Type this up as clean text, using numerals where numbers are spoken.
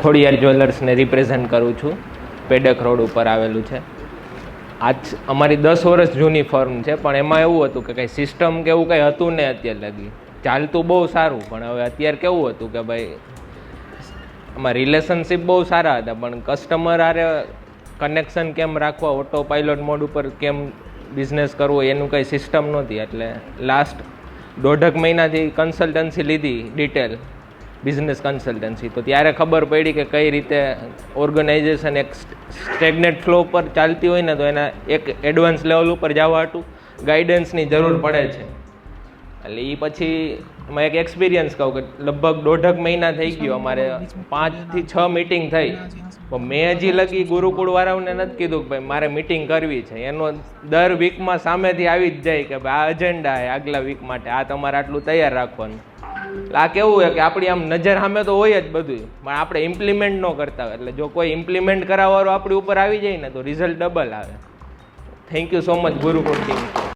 Khodiyar જ્વેલર્સને represent કરું છું. Pedak road ઉપર આવેલું છે. આજ અમારી 10 વર્ષ જૂની ફર્મ છે, પણ એમાં એવું હતું કે કંઈ સિસ્ટમ કે એવું કંઈ હતું ને અત્યાર લગી. ચાલતું બહુ સારું, પણ હવે અત્યારે કેવું હતું કે ભાઈ આમાં રિલેશનશિપ બહુ સારા હતા, પણ કસ્ટમર આરે કનેક્શન કેમ રાખવા, ઓટો પાયલોટ મોડ ઉપર કેમ બિઝનેસ કરવો એનું કંઈ સિસ્ટમ નહોતી. એટલે લાસ્ટ 1.5 મહિનાથી કન્સલ્ટન્સી લીધી, ડિટેલ બિઝનેસ કન્સલ્ટન્સી. તો ત્યારે ખબર પડી કે કઈ રીતે ઓર્ગેનાઇઝેશન એક સ્ટેગ્નેટ ફ્લો પર ચાલતી હોય ને, તો એના એક એડવાન્સ લેવલ ઉપર જવા હતું ગાઈડન્સની જરૂર પડે છે. એટલે એ પછી એમાં એક એક્સપિરિયન્સ કહું કે લગભગ 1.5 મહિના થઈ ગયો, અમારે 5 થી 6 મિટિંગ થઈ. પણ મેં હજી લગી ગુરુકુળ વાળાઓને નથી કીધું કે ભાઈ મારે મિટિંગ કરવી છે. એનો દર વીકમાં સામેથી આવી જ જાય કે ભાઈ આ અજેન્ડા છે આગલા વીક માટે, આ તમારે આટલું તૈયાર રાખવાનું. આ કેવું હોય કે આપણી આમ નજર સામે તો હોય જ બધું, પણ આપણે ઇમ્પ્લિમેન્ટ ન કરતા હોય. એટલે જો કોઈ ઇમ્પ્લિમેન્ટ કરાવવાળો આપણી ઉપર આવી જાય ને તો રિઝલ્ટ ડબલ આવે. Thank you so much Gurukul team.